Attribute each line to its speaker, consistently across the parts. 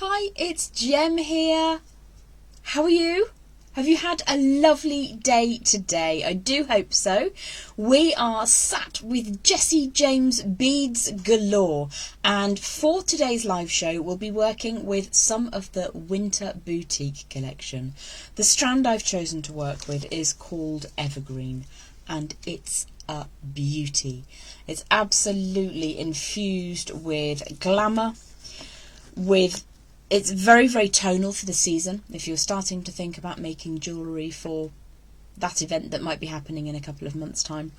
Speaker 1: Hi, it's Jem here. How are you? Have you had a lovely day today? I do hope so. We are sat with Jessie James beads galore, and for today's live show we'll be working with some of the winter boutique collection. The strand I've chosen to work with is called Evergreen, and it's a beauty. It's absolutely infused with glamour, it's very, very tonal for the season. If you're starting to think about making jewellery for that event that might be happening in a couple of months' time,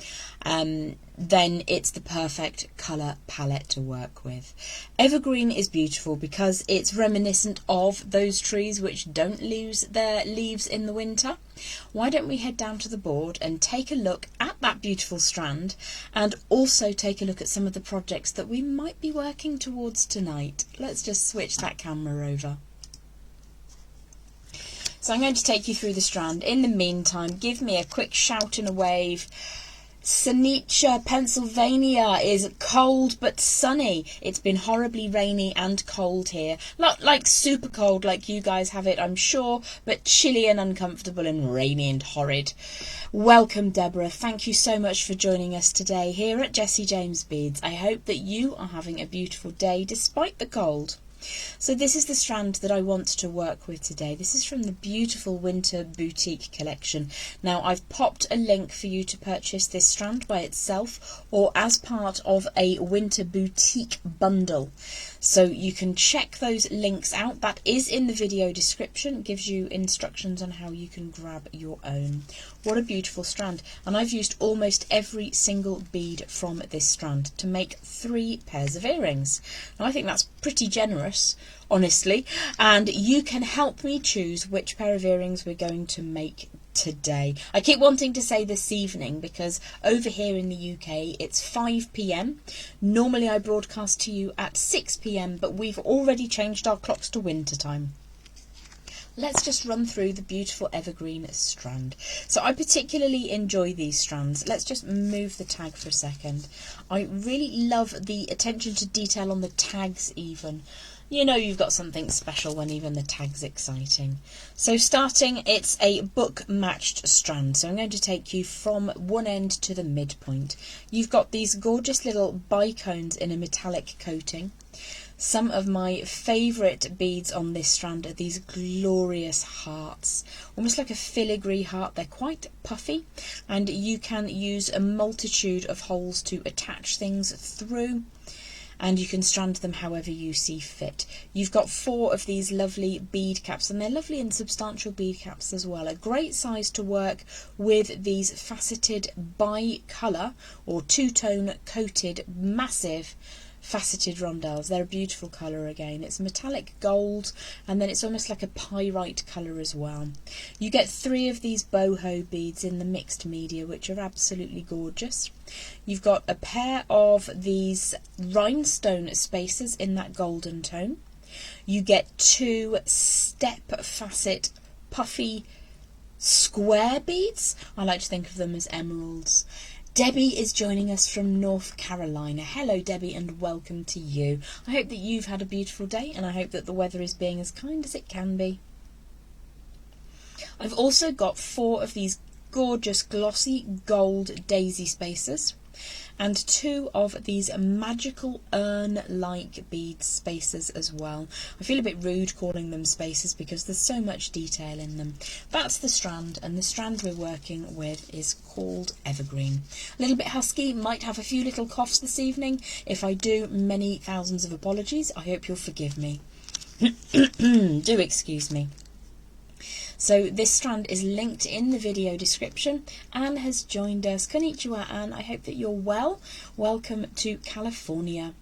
Speaker 1: then it's the perfect colour palette to work with. Evergreen is beautiful because it's reminiscent of those trees which don't lose their leaves in the winter. Why don't we head down to the board and take a look at that beautiful strand, and also take a look at some of the projects that we might be working towards tonight. Let's just switch that camera over. So I'm going to take you through the strand. In the meantime, give me a quick shout and a wave. Sanicha, Pennsylvania is cold but sunny. It's been horribly rainy and cold here. Not like super cold like you guys have it, I'm sure, but chilly and uncomfortable and rainy and horrid. Welcome, Deborah. Thank you so much for joining us today here at Jessie James Beads. I hope that you are having a beautiful day despite the cold. So this is the strand that I want to work with today. This is from the beautiful winter boutique collection. Now I've popped a link for you to purchase this strand by itself or as part of a winter boutique bundle. So you can check those links out. That is in the video description. It gives you instructions on how you can grab your own. What a beautiful strand. And I've used almost every single bead from this strand to make 3 pairs of earrings. Now I think that's pretty generous, honestly, and you can help me choose which pair of earrings we're going to make today. I keep wanting to say this evening because over here in the UK it's 5 p.m. Normally I broadcast to you at 6 p.m, but we've already changed our clocks to winter time. Let's just run through the beautiful evergreen strand. So I particularly enjoy these strands. Let's just move the tag for a second. I really love the attention to detail on the tags even. You know you've got something special when even the tag's exciting. So starting, it's a book matched strand. So I'm going to take you from one end to the midpoint. You've got these gorgeous little bicones in a metallic coating. Some of my favourite beads on this strand are these glorious hearts, almost like a filigree heart. They're quite puffy, and you can use a multitude of holes to attach things through, and you can strand them however you see fit. You've got 4 of these lovely bead caps, and they're lovely and substantial bead caps as well. A great size to work with these faceted bi-colour or two-tone coated massive faceted rondelles. They're a beautiful colour again. It's metallic gold, and then it's almost like a pyrite colour as well. You get 3 of these boho beads in the mixed media, which are absolutely gorgeous. You've got a pair of these rhinestone spacers in that golden tone. You get 2 step facet puffy square beads. I like to think of them as emeralds. Debbie is joining us from North Carolina. Hello Debbie, and welcome to you. I hope that you've had a beautiful day, and I hope that the weather is being as kind as it can be. I've also got 4 of these gorgeous glossy gold daisy spacers and 2 of these magical urn-like bead spacers as well. I feel a bit rude calling them spacers because there's so much detail in them. That's the strand, and the strand we're working with is called Evergreen. A little bit husky, might have a few little coughs this evening. If I do, many thousands of apologies. I hope you'll forgive me. Do excuse me. So this strand is linked in the video description. Anne has joined us. Konnichiwa, Anne. I hope that you're well. Welcome to California.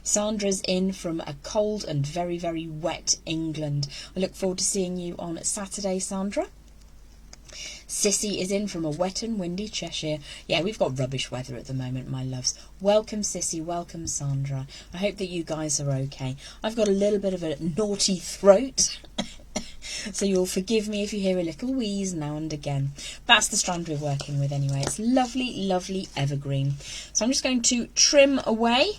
Speaker 1: Sandra's in from a cold and very, very wet England. I look forward to seeing you on Saturday, Sandra. Sissy is in from a wet and windy Cheshire. Yeah, we've got rubbish weather at the moment, my loves. Welcome, Sissy. Welcome, Sandra. I hope that you guys are okay. I've got a little bit of a naughty throat. So you'll forgive me if you hear a little wheeze now and again. That's the strand we're working with anyway. It's lovely, lovely evergreen. So I'm just going to trim away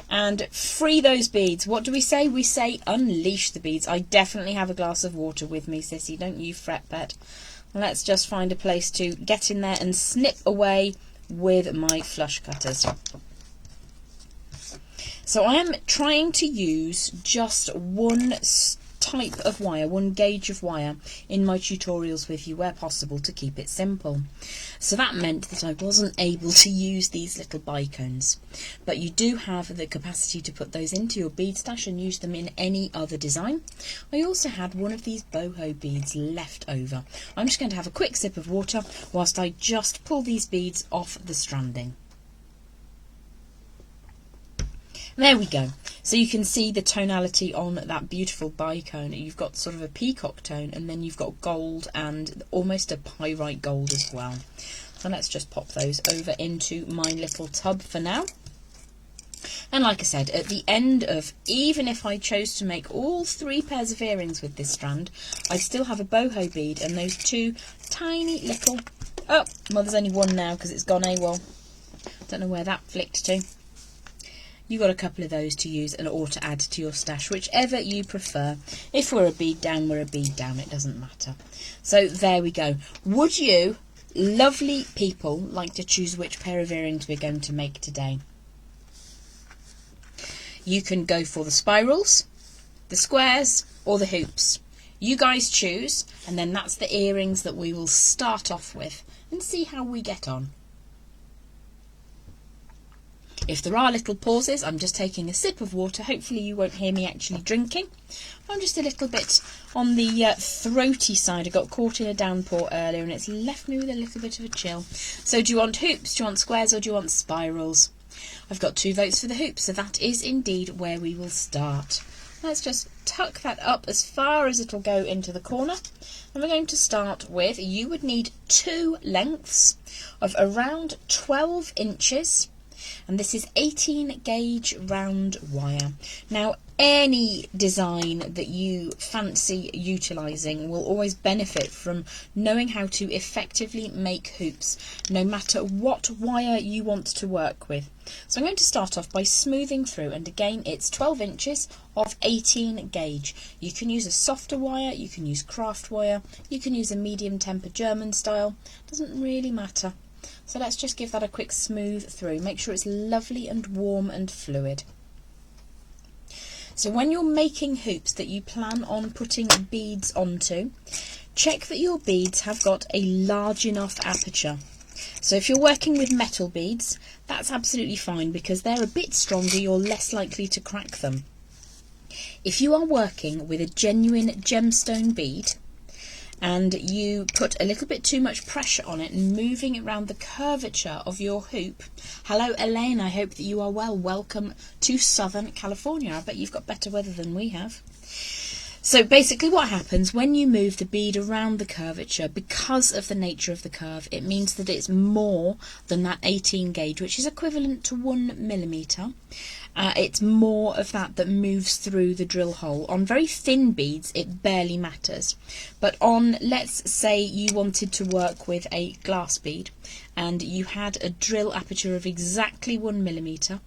Speaker 1: and free those beads. What do we say? We say unleash the beads. I definitely have a glass of water with me, Sissy. Don't you fret, pet. Let's just find a place to get in there and snip away with my flush cutters. So I am trying to use just one type of wire, one gauge of wire in my tutorials with you where possible to keep it simple. So that meant that I wasn't able to use these little bicones, but you do have the capacity to put those into your bead stash and use them in any other design. I also had one of these boho beads left over. I'm just going to have a quick sip of water whilst I just pull these beads off the stranding. There we go. So you can see the tonality on that beautiful bicone. You've got sort of a peacock tone, and then you've got gold and almost a pyrite gold as well. So let's just pop those over into my little tub for now. And like I said, at the end of, even if I chose to make all 3 pairs of earrings with this strand, I'd still have a boho bead and those 2 tiny little... Oh, well, there's only one now because it's gone AWOL. Don't know where that flicked to. You've got a couple of those to use and or to add to your stash, whichever you prefer. If we're a bead down, we're a bead down. It doesn't matter. So there we go. Would you, lovely people, like to choose which pair of earrings we're going to make today? You can go for the spirals, the squares, or the hoops. You guys choose, and then that's the earrings that we will start off with and see how we get on. If there are little pauses, I'm just taking a sip of water. Hopefully you won't hear me actually drinking. I'm just a little bit on the throaty side. I got caught in a downpour earlier and it's left me with a little bit of a chill. So do you want hoops, do you want squares, or do you want spirals? I've got 2 votes for the hoops, so that is indeed where we will start. Let's just tuck that up as far as it'll go into the corner. And we're going to start with, you would need 2 lengths of around 12 inches. And this is 18 gauge round wire. Now, any design that you fancy utilising will always benefit from knowing how to effectively make hoops, no matter what wire you want to work with. So I'm going to start off by smoothing through, and again it's 12 inches of 18 gauge. You can use a softer wire, you can use craft wire, you can use a medium temper German style, doesn't really matter. So let's just give that a quick smooth through. Make sure it's lovely and warm and fluid. So when you're making hoops that you plan on putting beads onto, check that your beads have got a large enough aperture. So if you're working with metal beads, that's absolutely fine because they're a bit stronger, you're less likely to crack them. If you are working with a genuine gemstone bead, and you put a little bit too much pressure on it and moving it around the curvature of your hoop. Hello Elaine, I hope that you are well. Welcome to Southern California. I bet you've got better weather than we have. So basically what happens when you move the bead around the curvature, because of the nature of the curve, it means that it's more than that 18 gauge, which is equivalent to 1mm. It's more of that moves through the drill hole. On very thin beads, it barely matters. But on, let's say you wanted to work with a glass bead and you had a drill aperture of exactly 1mm,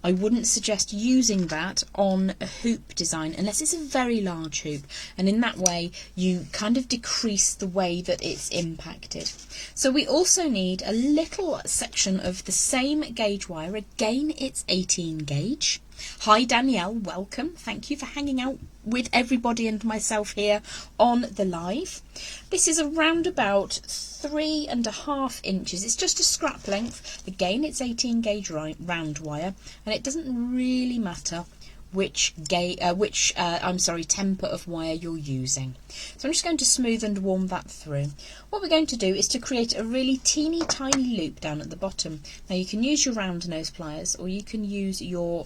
Speaker 1: I wouldn't suggest using that on a hoop design unless it's a very large hoop, and in that way you kind of decrease the way that it's impacted. So we also need a little section of the same gauge wire. Again, it's 18 gauge. Hi Danielle, welcome. Thank you for hanging out with everybody and myself here on the live. This is around about 3.5 inches. It's just a scrap length. Again, it's 18 gauge round wire, and it doesn't really matter which temper of wire you're using. So I'm just going to smooth and warm that through. What we're going to do is to create a really teeny tiny loop down at the bottom. Now you can use your round nose pliers, or you can use your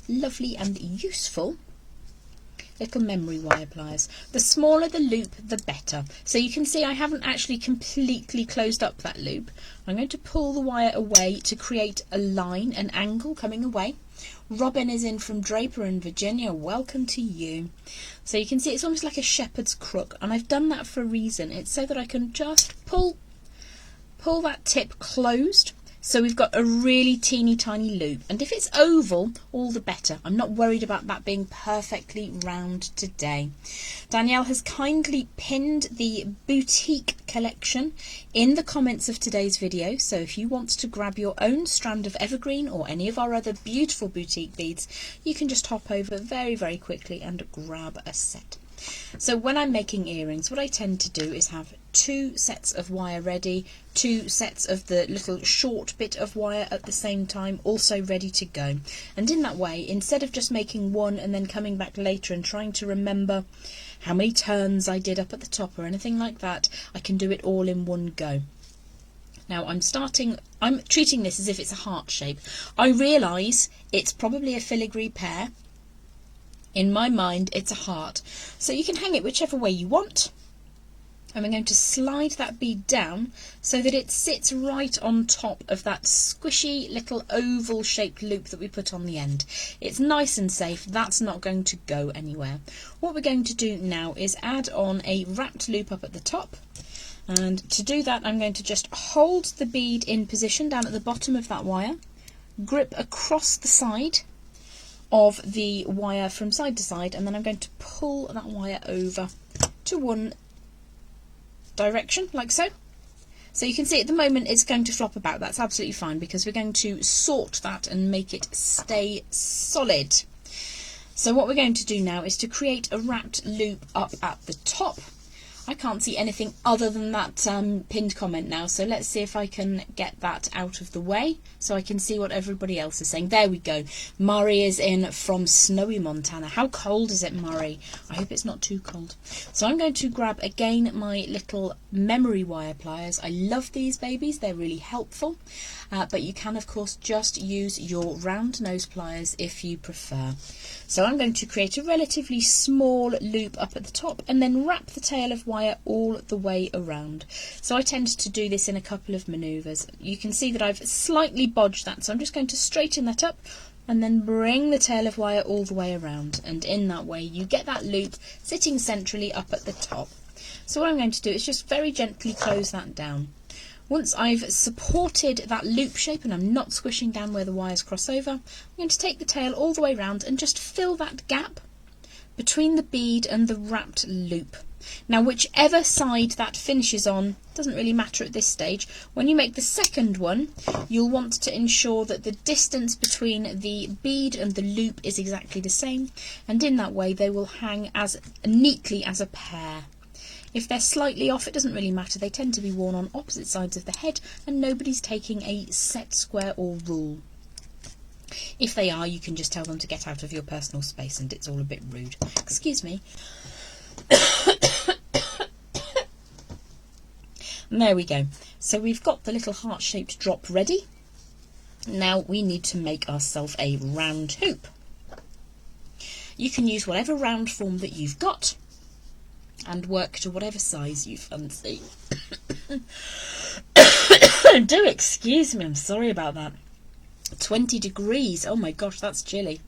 Speaker 1: lovely and useful little memory wire pliers. The smaller the loop, the better. So you can see I haven't actually completely closed up that loop. I'm going to pull the wire away to create a line, an angle coming away. Robin is in from Draper in Virginia. Welcome to you. So you can see it's almost like a shepherd's crook, and I've done that for a reason. It's so that I can just pull that tip closed, So we've got a really teeny tiny loop, and if it's oval, all the better. I'm not worried about that being perfectly round today. Danielle has kindly pinned the boutique collection in the comments of today's video, so if you want to grab your own strand of Evergreen or any of our other beautiful boutique beads, you can just hop over very, very quickly and grab a set. So when I'm making earrings, what I tend to do is have 2 sets of wire ready, 2 sets of the little short bit of wire at the same time also ready to go. And in that way, instead of just making one and then coming back later and trying to remember how many turns I did up at the top or anything like that, I can do it all in one go. Now I'm treating this as if it's a heart shape. I realise it's probably a filigree pear. In my mind, it's a heart. So you can hang it whichever way you want. And I'm going to slide that bead down so that it sits right on top of that squishy little oval shaped loop that we put on the end. It's nice and safe. That's not going to go anywhere. What we're going to do now is add on a wrapped loop up at the top. And to do that, I'm going to just hold the bead in position down at the bottom of that wire, grip across the side of the wire from side to side, and then I'm going to pull that wire over to one direction like so. So you can see at the moment it's going to flop about. That's absolutely fine because we're going to sort that and make it stay solid. So what we're going to do now is to create a wrapped loop up at the top. I can't see anything other than that pinned comment now, so let's see if I can get that out of the way so I can see what everybody else is saying. There we go. Murray is in from snowy Montana. How cold is it, Murray? I hope it's not too cold. So I'm going to grab again my little memory wire pliers. I love these babies, they're really helpful, but you can of course just use your round nose pliers if you prefer. So I'm going to create a relatively small loop up at the top and then wrap the tail of wire all the way around. So I tend to do this in a couple of manoeuvres. You can see that I've slightly bodged that, so I'm just going to straighten that up and then bring the tail of wire all the way around, and in that way you get that loop sitting centrally up at the top. So what I'm going to do is just very gently close that down. Once I've supported that loop shape and I'm not squishing down where the wires cross over, I'm going to take the tail all the way around and just fill that gap between the bead and the wrapped loop. Now whichever side that finishes on doesn't really matter at this stage. When you make the second one, you'll want to ensure that the distance between the bead and the loop is exactly the same, and in that way they will hang as neatly as a pair. If they're slightly off, it doesn't really matter. They tend to be worn on opposite sides of the head and nobody's taking a set square or rule. If they are, you can just tell them to get out of your personal space and it's all a bit rude. Excuse me. And there we go. So we've got the little heart-shaped drop ready. Now we need to make ourselves a round hoop. You can use whatever round form that you've got and work to whatever size you fancy. Do excuse me, I'm sorry about that. 20 degrees, oh my gosh, that's chilly.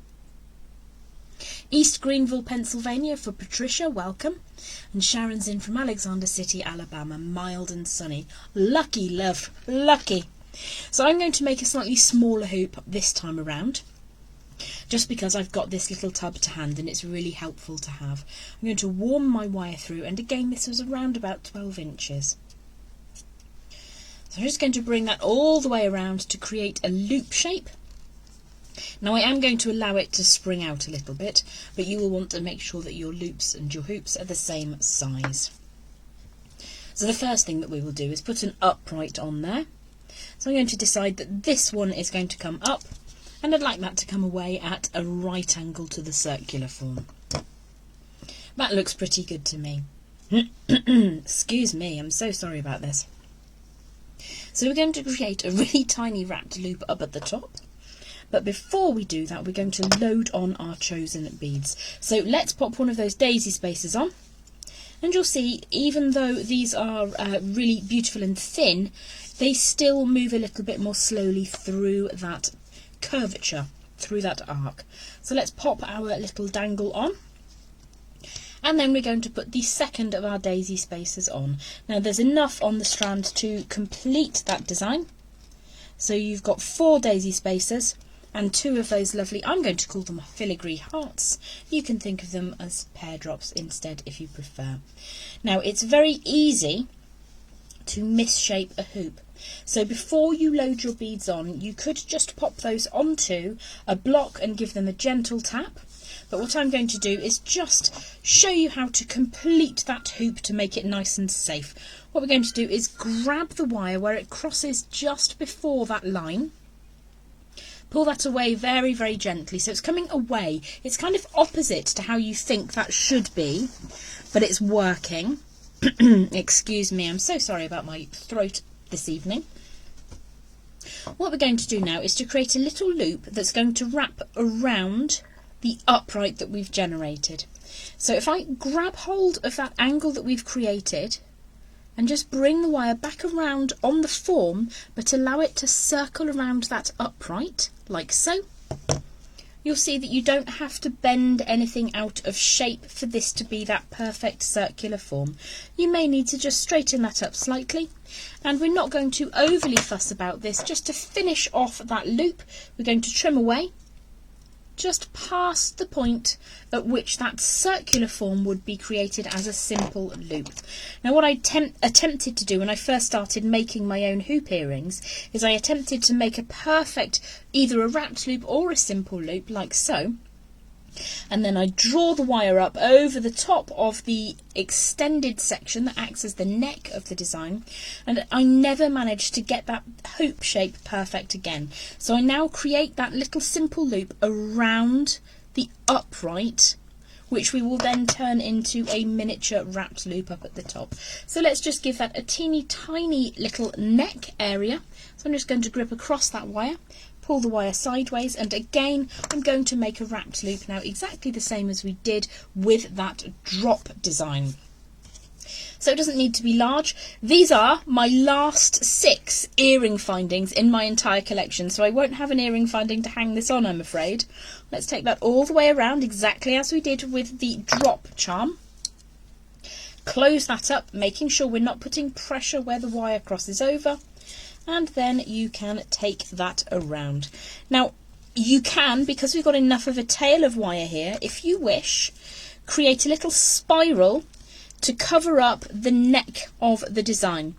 Speaker 1: East Greenville, Pennsylvania for Patricia, welcome. And Sharon's in from Alexander City, Alabama, mild and sunny. Lucky, love, lucky. So I'm going to make a slightly smaller hoop this time around, just because I've got this little tub to hand and it's really helpful to have. I'm going to warm my wire through, and again this was around about 12 inches. So I'm just going to bring that all the way around to create a loop shape. Now I am going to allow it to spring out a little bit, but you will want to make sure that your loops and your hoops are the same size. So the first thing that we will do is put an upright on there. So I'm going to decide that this one is going to come up, and I'd like that to come away at a right angle to the circular form. That looks pretty good to me. Excuse me, I'm so sorry about this. So we're going to create a really tiny wrapped loop up at the top. But before we do that, we're going to load on our chosen beads. So let's pop one of those daisy spacers on. And you'll see, even though these are really beautiful and thin, they still move a little bit more slowly through that curvature, through that arc. So let's pop our little dangle on. And then we're going to put the second of our daisy spacers on. Now there's enough on the strand to complete that design. So you've got 4 daisy spacers and 2 of those lovely, I'm going to call them filigree hearts. You can think of them as pear drops instead if you prefer. Now it's very easy to misshape a hoop. So before you load your beads on, you could just pop those onto a block and give them a gentle tap. But what I'm going to do is just show you how to complete that hoop to make it nice and safe. What we're going to do is grab the wire where it crosses just before that line. Pull that away very, very gently. So it's coming away. It's kind of opposite to how you think that should be, but it's working. Excuse me, I'm so sorry about my throat this evening. What we're going to do now is to create a little loop that's going to wrap around the upright that we've generated. So if I grab hold of that angle that we've created and just bring the wire back around on the form, but allow it to circle around that upright, like so, you'll see that you don't have to bend anything out of shape for this to be that perfect circular form. You may need to just straighten that up slightly, and we're not going to overly fuss about this. Just to finish off that loop, we're going to trim away just past the point at which that circular form would be created as a simple loop. Now what I attempted to do when I first started making my own hoop earrings is I attempted to make a perfect, either a wrapped loop or a simple loop, like so, and then I draw the wire up over the top of the extended section that acts as the neck of the design, and I never managed to get that hoop shape perfect again. So I now create that little simple loop around the upright, which we will then turn into a miniature wrapped loop up at the top. So let's just give that a teeny tiny little neck area. So I'm just going to grip across that wire, pull the wire sideways, and again I'm going to make a wrapped loop now, exactly the same as we did with that drop design. So it doesn't need to be large. These are my last 6 earring findings in my entire collection, so I won't have an earring finding to hang this on, I'm afraid. Let's take that all the way around, exactly as we did with the drop charm. Close that up, making sure we're not putting pressure where the wire crosses over, and then you can take that around. Now you can, because we've got enough of a tail of wire here, if you wish, create a little spiral to cover up the neck of the design.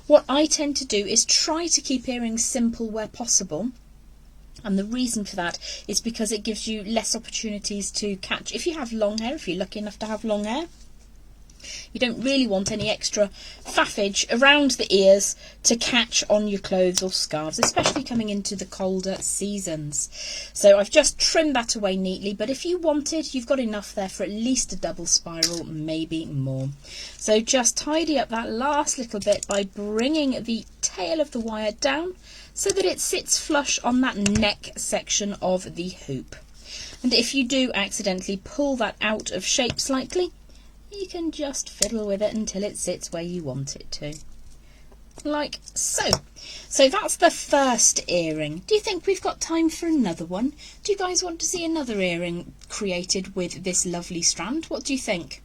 Speaker 1: What I tend to do is try to keep earrings simple where possible, and the reason for that is because it gives you less opportunities to catch. If you have long hair, if you're lucky enough to have long hair, you don't really want any extra faffage around the ears to catch on your clothes or scarves, especially coming into the colder seasons. So I've just trimmed that away neatly, but if you wanted, you've got enough there for at least a double spiral, maybe more. So just tidy up that last little bit by bringing the tail of the wire down so that it sits flush on that neck section of the hoop. And if you do accidentally pull that out of shape slightly, you can just fiddle with it until it sits where you want it to, like so. So that's the first earring. Do you think we've got time for another one? Do you guys want to see another earring created with this lovely strand? What do you think?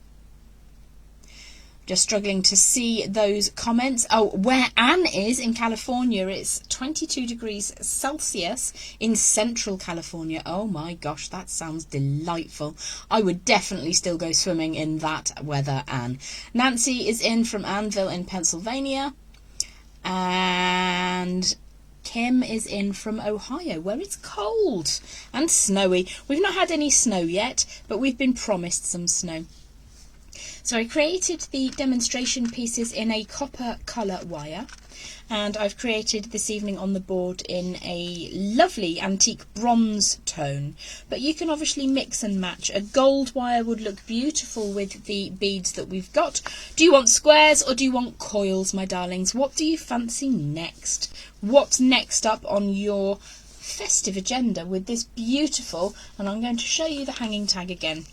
Speaker 1: Just struggling to see those comments. Oh, where Anne is in California, it's 22 degrees Celsius in central California. Oh my gosh, that sounds delightful. I would definitely still go swimming in that weather, Anne. Nancy is in from Annville in Pennsylvania. And Kim is in from Ohio, where it's cold and snowy. We've not had any snow yet, but we've been promised some snow. So I created the demonstration pieces in a copper colour wire, and I've created this evening on the board in a lovely antique bronze tone, but you can obviously mix and match. A gold wire would look beautiful with the beads that we've got. Do you want squares or do you want coils, my darlings? What do you fancy next? What's next up on your festive agenda with this beautiful, and I'm going to show you the hanging tag again.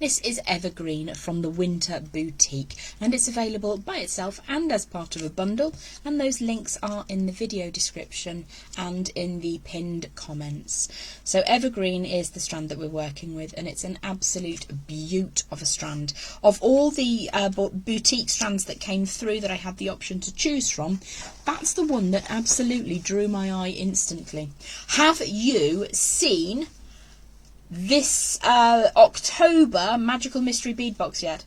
Speaker 1: This is Evergreen from the Winter Boutique, and it's available by itself and as part of a bundle, and those links are in the video description and in the pinned comments. So Evergreen is the strand that we're working with, and it's an absolute beaut of a strand. Of all the boutique strands that came through that I had the option to choose from, that's the one that absolutely drew my eye instantly. Have you seen this October Magical Mystery Bead box yet?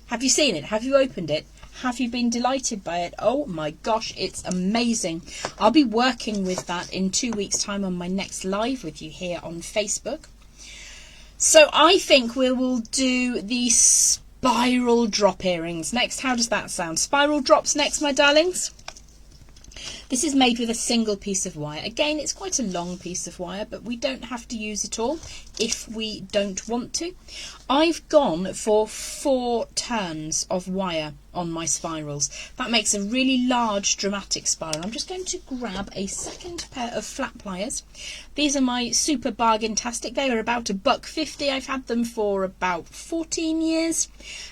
Speaker 1: Have you seen it? Have you opened it? Have you been delighted by it? Oh my gosh, it's amazing. I'll be working with that in 2 weeks' time on my next live with you here on Facebook. So I think we will do the spiral drop earrings next. How does that sound? Spiral drops next, my darlings. This is made with a single piece of wire. Again, it's quite a long piece of wire, but we don't have to use it all if we don't want to. I've gone for 4 turns of wire on my spirals. That makes a really large dramatic spiral. I'm just going to grab a second pair of flat pliers. These are my super bargain-tastic. They are about $1.50. I've had them for about 14 years,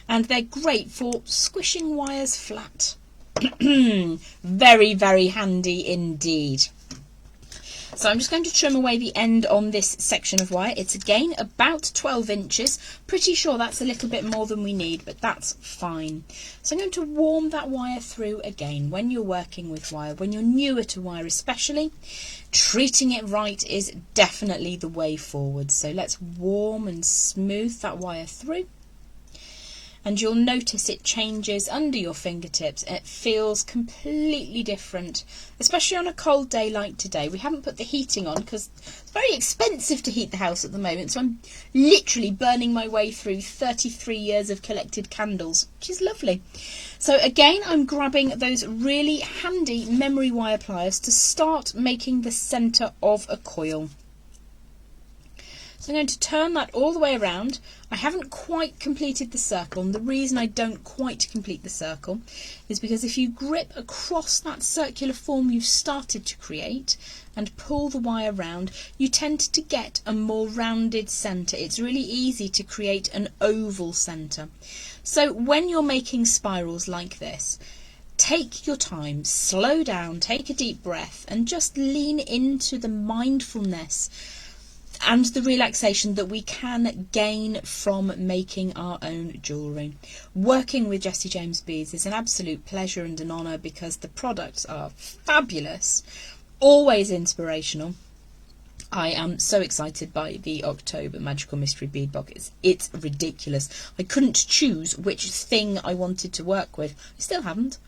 Speaker 1: and they're great for squishing wires flat. Very, very handy indeed. So I'm just going to trim away the end on this section of wire. It's again about 12 inches. Pretty sure that's a little bit more than we need, but that's fine. So I'm going to warm that wire through again. When you're working with wire, when you're newer to wire especially, treating it right is definitely the way forward. So let's warm and smooth that wire through. And you'll notice it changes under your fingertips. It feels completely different, especially on a cold day like today. We haven't put the heating on because it's very expensive to heat the house at the moment, so I'm literally burning my way through 33 years of collected candles, which is lovely. So again, I'm grabbing those really handy memory wire pliers to start making the centre of a coil. So I'm going to turn that all the way around. I haven't quite completed the circle, and the reason I don't quite complete the circle is because if you grip across that circular form you've started to create and pull the wire round, you tend to get a more rounded centre. It's really easy to create an oval centre. So when you're making spirals like this, take your time, slow down, take a deep breath, and just lean into the mindfulness and the relaxation that we can gain from making our own jewellery. Working with Jessie James Beads is an absolute pleasure and an honour because the products are fabulous, always inspirational. I am so excited by the October Magical Mystery Bead box. It's ridiculous. I couldn't choose which thing I wanted to work with. I still haven't.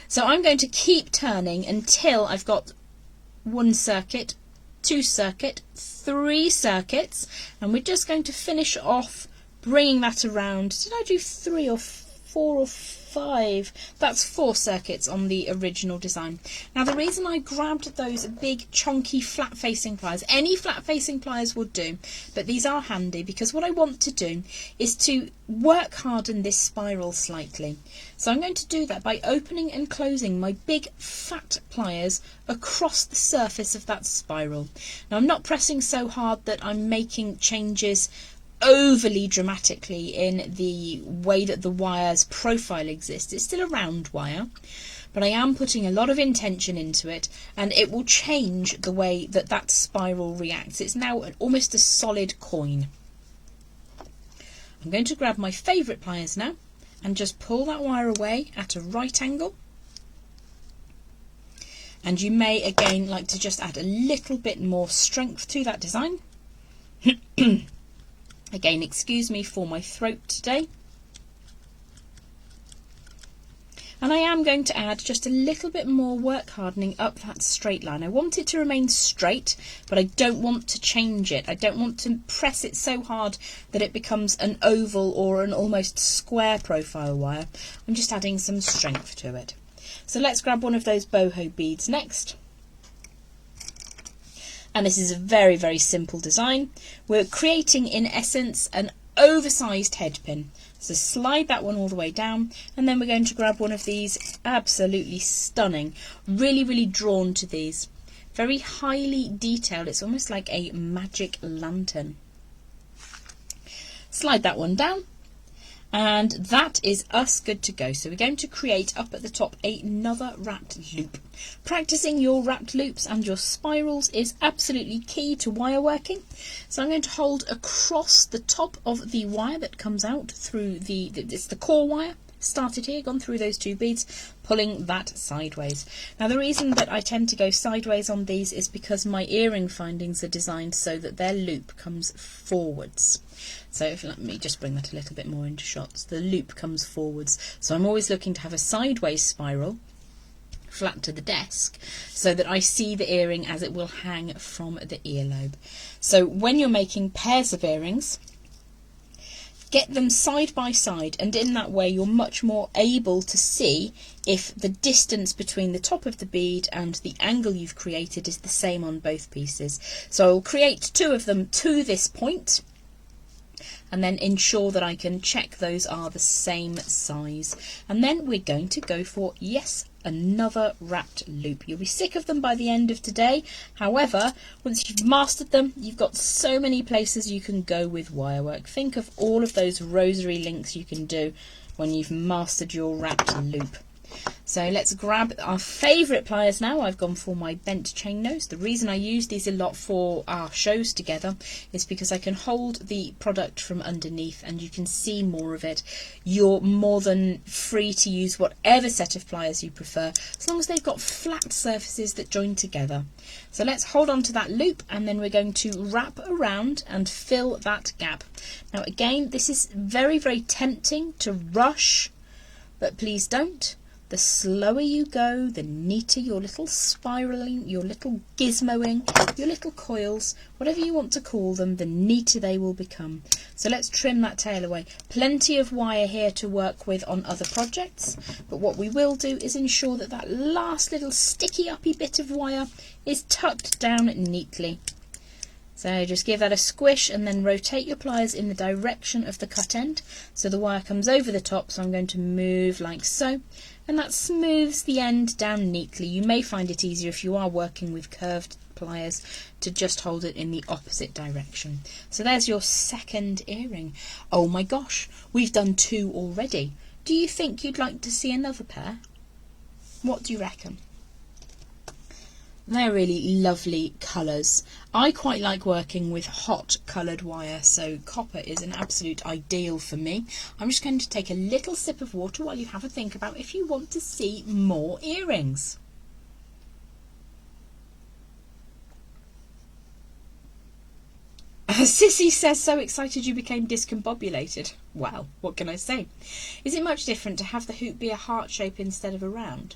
Speaker 1: So I'm going to keep turning until I've got 1 circuit, 2 circuit, 3 circuits, and we're just going to finish off bringing that around. Did I do 3 or 4 or 5? That's 4 circuits on the original design. Now the reason I grabbed those big chunky flat facing pliers, any flat facing pliers would do, but these are handy because what I want to do is to work harden this spiral slightly. So I'm going to do that by opening and closing my big fat pliers across the surface of that spiral. Now I'm not pressing so hard that I'm making changes overly dramatically in the way that the wire's profile exists. It's still a round wire, but I am putting a lot of intention into it, and it will change the way that that spiral reacts. It's now almost a solid coin. I'm going to grab my favourite pliers now and just pull that wire away at a right angle. And you may again like to just add a little bit more strength to that design. Again, excuse me for my throat today. And I am going to add just a little bit more work hardening up that straight line. I want it to remain straight, but I don't want to change it. I don't want to press it so hard that it becomes an oval or an almost square profile wire. I'm just adding some strength to it. So let's grab one of those boho beads next. And this is a very, very simple design. We're creating, in essence, an oversized head pin. So slide that one all the way down, and then we're going to grab one of these, absolutely stunning, really, really drawn to these. Very highly detailed, it's almost like a magic lantern. slide that one down, and that is us good to go. So we're going to create up at the top another wrapped loop. Practicing your wrapped loops and your spirals is absolutely key to wire working. So I'm going to hold across the top of the wire that comes out through it's the core wire. Started here, gone through those two beads, pulling that sideways. Now the reason that I tend to go sideways on these is because my earring findings are designed so that their loop comes forwards. So let me just bring that a little bit more into shots. The loop comes forwards. So I'm always looking to have a sideways spiral flat to the desk so that I see the earring as it will hang from the earlobe. So when you're making pairs of earrings, get them side by side, and in that way you're much more able to see if the distance between the top of the bead and the angle you've created is the same on both pieces. So I'll create two of them to this point and then ensure that I can check those are the same size. And then we're going to go for, yes, another wrapped loop. You'll be sick of them by the end of today. However, once you've mastered them, you've got so many places you can go with wire work. Think of all of those rosary links you can do when you've mastered your wrapped loop. So let's grab our favourite pliers now. I've gone for my bent chain nose. The reason I use these a lot for our shows together is because I can hold the product from underneath and you can see more of it. You're more than free to use whatever set of pliers you prefer, as long as they've got flat surfaces that join together. So let's hold on to that loop, and then we're going to wrap around and fill that gap. Now again, this is very, very tempting to rush, but please don't. The slower you go, the neater your little spiraling, your little gizmoing, your little coils, whatever you want to call them, the neater they will become. So let's trim that tail away. Plenty of wire here to work with on other projects, but what we will do is ensure that that last little sticky uppy bit of wire is tucked down neatly. So just give that a squish and then rotate your pliers in the direction of the cut end so the wire comes over the top. So I'm going to move like so, and that smooths the end down neatly. You may find it easier if you are working with curved pliers to just hold it in the opposite direction. So there's your second earring. Oh my gosh, we've done two already. Do you think you'd like to see another pair? What do you reckon? They're really lovely colours. I quite like working with hot coloured wire, so copper is an absolute ideal for me. I'm just going to take a little sip of water while you have a think about if you want to see more earrings. Sissy says, so excited you became discombobulated. Well, what can I say? Is it much different to have the hoop be a heart shape instead of a round?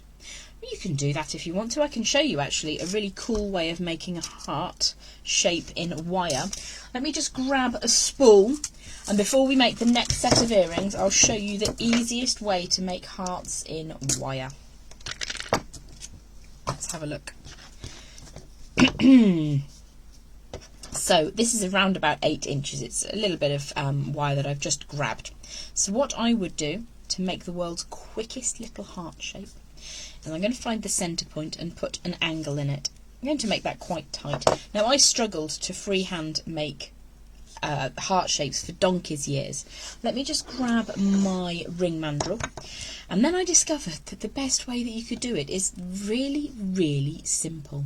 Speaker 1: You can do that if you want to. I can show you actually a really cool way of making a heart shape in wire. Let me just grab a spool, and before we make the next set of earrings, I'll show you the easiest way to make hearts in wire. Let's have a look. So this is around about 8 inches. It's a little bit of wire that I've just grabbed. So what I would do to make the world's quickest little heart shape, and I'm going to find the centre point and put an angle in it. I'm going to make that quite tight. Now I struggled to freehand make heart shapes for donkey's years. Let me just grab my ring mandrel, and then I discovered that the best way that you could do it is really, really simple.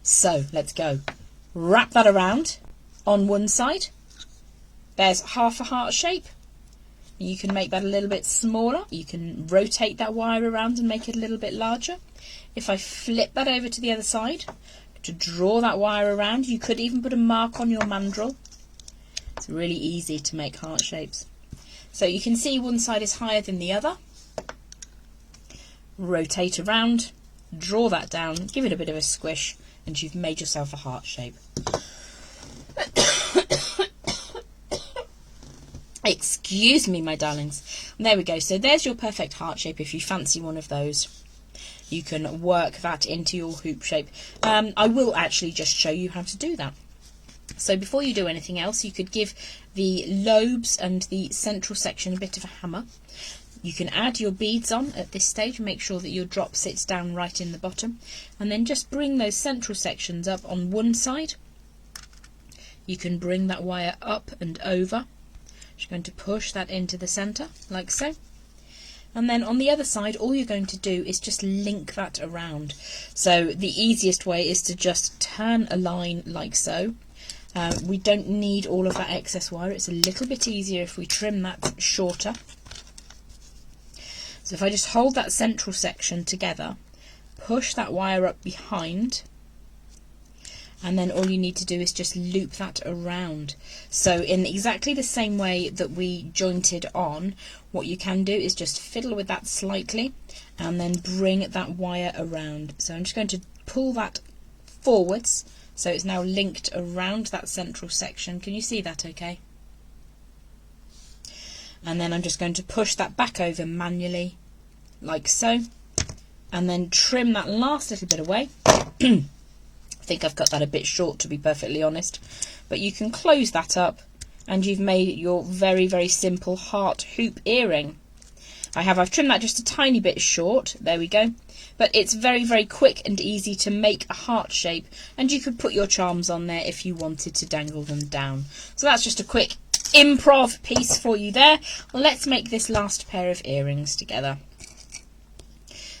Speaker 1: So let's go. Wrap that around on one side. There's half a heart shape. You can make that a little bit smaller. You can rotate that wire around and make it a little bit larger. If I flip that over to the other side, to draw that wire around, you could even put a mark on your mandrel. It's really easy to make heart shapes. So you can see one side is higher than the other. Rotate around, draw that down, give it a bit of a squish, and you've made yourself a heart shape. Excuse me, my darlings. And there we go. So there's your perfect heart shape if you fancy one of those. You can work that into your hoop shape. I will actually just show you how to do that. So before you do anything else, you could give the lobes and the central section a bit of a hammer. You can add your beads on at this stage, make sure that your drop sits down right in the bottom, and then just bring those central sections up on one side. You can bring that wire up and over Just going to push that into the centre, like so. And then on the other side, all you're going to do is just link that around. So the easiest way is to just turn a line like so. We don't need all of that excess wire. It's a little bit easier if we trim that shorter. So if I just hold that central section together, push that wire up behind, and then all you need to do is just loop that around. So in exactly the same way that we jointed on, what you can do is just fiddle with that slightly and then bring that wire around. So I'm just going to pull that forwards so it's now linked around that central section. Can you see that okay? And then I'm just going to push that back over manually like so, and then trim that last little bit away. I think I've got that a bit short, to be perfectly honest, but you can close that up and you've made your very, very simple heart hoop earring. I've trimmed that just a tiny bit short, there we go, but it's very, very quick and easy to make a heart shape, and you could put your charms on there if you wanted to dangle them down. So that's just a quick improv piece for you there. Let's make this last pair of earrings together.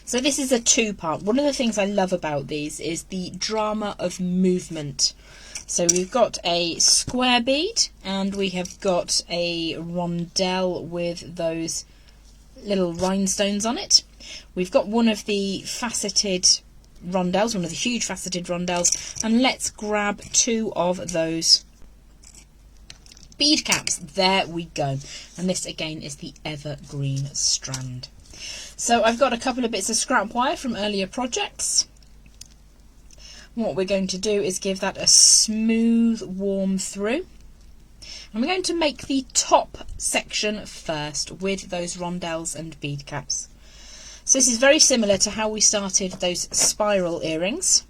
Speaker 1: So this is a two-part. One of the things I love about these is the drama of movement. So we've got a square bead and we have got a rondelle with those little rhinestones on it. We've got one of the faceted rondelles, one of the huge faceted rondelles, and let's grab two of those bead caps. There we go. And this again is the Evergreen Strand. So I've got a couple of bits of scrap wire from earlier projects. What we're going to do is give that a smooth warm through. And we're going to make the top section first with those rondelles and bead caps. So this is very similar to how we started those spiral earrings.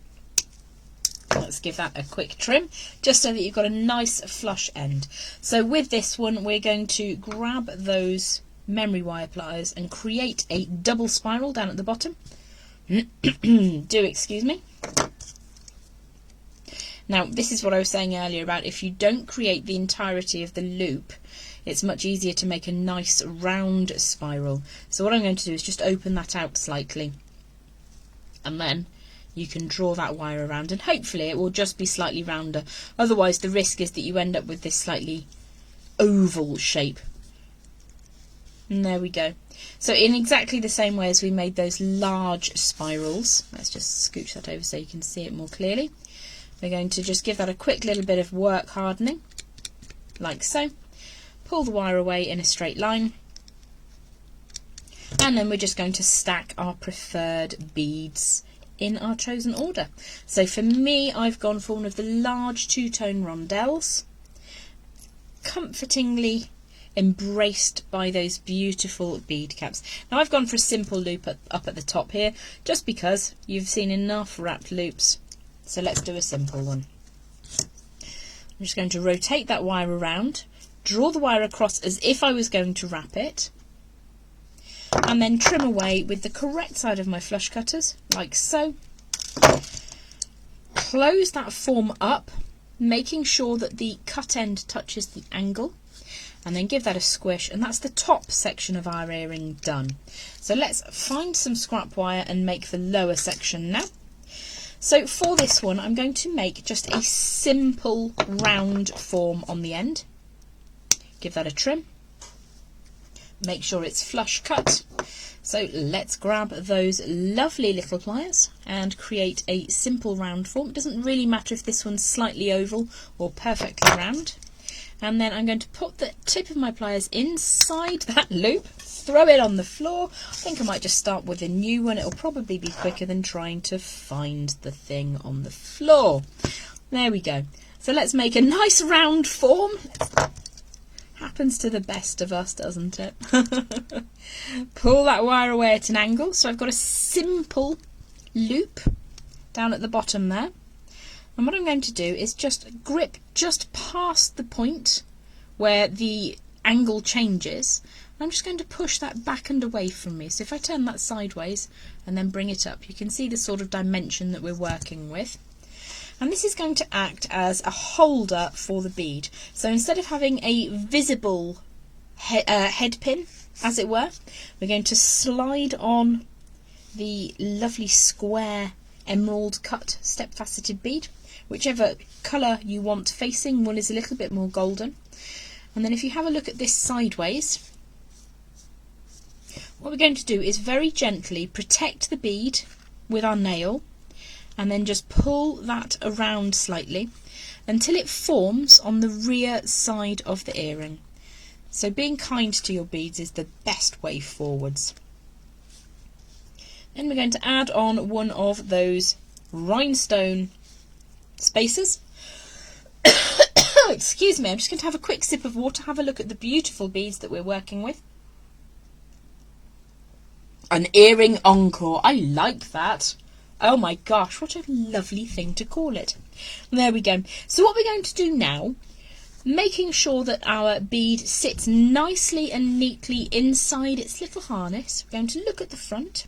Speaker 1: Let's give that a quick trim, just so that you've got a nice flush end. So with this one, we're going to grab those memory wire pliers and create a double spiral down at the bottom. Do excuse me. Now this is what I was saying earlier about if you don't create the entirety of the loop, it's much easier to make a nice round spiral. So what I'm going to do is just open that out slightly, and then you can draw that wire around, and hopefully it will just be slightly rounder. Otherwise the risk is that you end up with this slightly oval shape. And there we go. So in exactly the same way as we made those large spirals, let's just scooch that over so you can see it more clearly. We're going to just give that a quick little bit of work hardening, like so. Pull the wire away in a straight line. And then we're just going to stack our preferred beads in our chosen order. So for me, I've gone for one of the large two-tone rondelles, comfortingly embraced by those beautiful bead caps. Now I've gone for a simple loop up at the top here, just because you've seen enough wrapped loops. So let's do a simple one. I'm just going to rotate that wire around, draw the wire across as if I was going to wrap it, and then trim away with the correct side of my flush cutters, like so. Close that form up, making sure that the cut end touches the angle, and then give that a squish, and that's the top section of our earring done. So let's find some scrap wire and make the lower section now. So for this one, I'm going to make just a simple round form on the end. Give that a trim. Make sure it's flush cut. So let's grab those lovely little pliers and create a simple round form. It doesn't really matter if this one's slightly oval or perfectly round. And then I'm going to put the tip of my pliers inside that loop, throw it on the floor. I think I might just start with a new one. It'll probably be quicker than trying to find the thing on the floor. There we go. So let's make a nice round form. Happens to the best of us, doesn't it? Pull that wire away at an angle. So I've got a simple loop down at the bottom there. And what I'm going to do is just grip just past the point where the angle changes. I'm just going to push that back and away from me. So if I turn that sideways and then bring it up, you can see the sort of dimension that we're working with. And this is going to act as a holder for the bead. So instead of having a visible head pin, as it were. We're going to slide on the lovely square emerald cut step faceted bead, whichever colour you want facing. One is a little bit more golden. And then if you have a look at this sideways, what we're going to do is very gently protect the bead with our nail, and then just pull that around slightly until it forms on the rear side of the earring. So being kind to your beads is the best way forwards. Then we're going to add on one of those rhinestone spacers. Excuse me, I'm just going to have a quick sip of water, have a look at the beautiful beads that we're working with. An earring encore, I like that. Oh my gosh, what a lovely thing to call it. There we go. So what we're going to do now, making sure that our bead sits nicely and neatly inside its little harness, we're going to look at the front,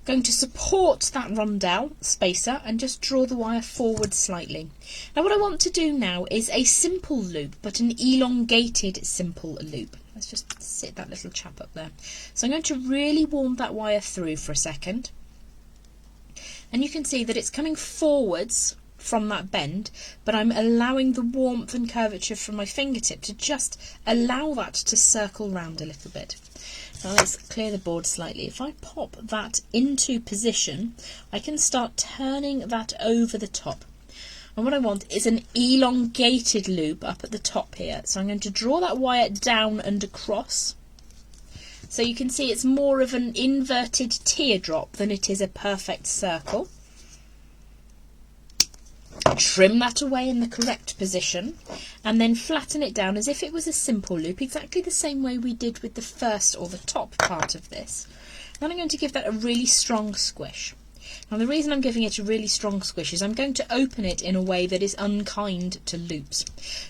Speaker 1: going to support that rondelle spacer and just draw the wire forward slightly. Now what I want to do now is a simple loop, but an elongated simple loop. Let's just sit that little chap up there. So I'm going to really warm that wire through for a second. And you can see that it's coming forwards from that bend, but I'm allowing the warmth and curvature from my fingertip to just allow that to circle round a little bit. Now let's clear the board slightly. If I pop that into position, I can start turning that over the top. And what I want is an elongated loop up at the top here. So I'm going to draw that wire down and across. So you can see it's more of an inverted teardrop than it is a perfect circle. Trim that away in the correct position and then flatten it down as if it was a simple loop, exactly the same way we did with the first or the top part of this. Then I'm going to give that a really strong squish. Now the reason I'm giving it a really strong squish is I'm going to open it in a way that is unkind to loops.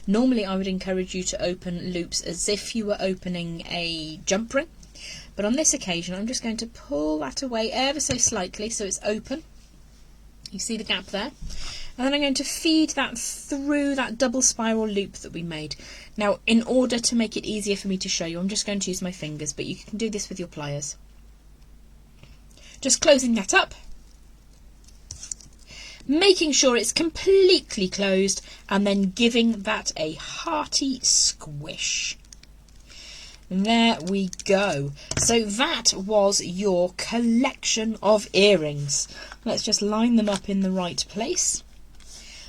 Speaker 1: Normally I would encourage you to open loops as if you were opening a jump ring. But on this occasion, I'm just going to pull that away ever so slightly so it's open. You see the gap there? And then I'm going to feed that through that double spiral loop that we made. Now, in order to make it easier for me to show you, I'm just going to use my fingers, but you can do this with your pliers. Just closing that up, making sure it's completely closed, and then giving that a hearty squish. There we go. So that was your collection of earrings. Let's just line them up in the right place.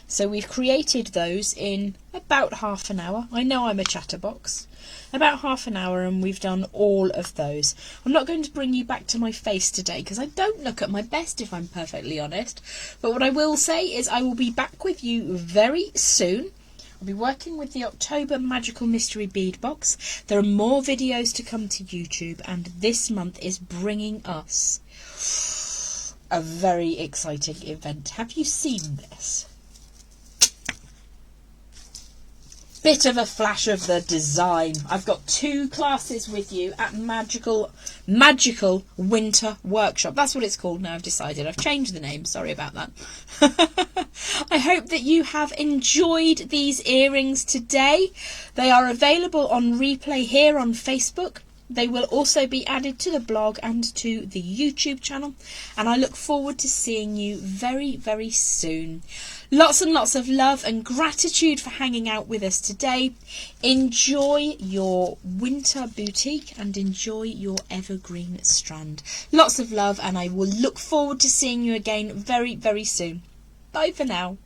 Speaker 1: So we've created those in about half an hour. I know I'm a chatterbox. About half an hour and we've done all of those. I'm not going to bring you back to my face today because I don't look at my best, if I'm perfectly honest. But what I will say is I will be back with you very soon. I'll be working with the October Magical Mystery Bead Box. There are more videos to come to YouTube, and this month is bringing us a very exciting event. Have you seen this? Bit of a flash of the design. I've got 2 classes with you at Magical Winter Workshop. That's what it's called now, I've decided. I've changed the name, sorry about that. I hope that you have enjoyed these earrings today. They are available on replay here on Facebook. They will also be added to the blog and to the YouTube channel. And I look forward to seeing you very, very soon. Lots and lots of love and gratitude for hanging out with us today. Enjoy your winter boutique and enjoy your evergreen strand. Lots of love, and I will look forward to seeing you again very, very soon. Bye for now.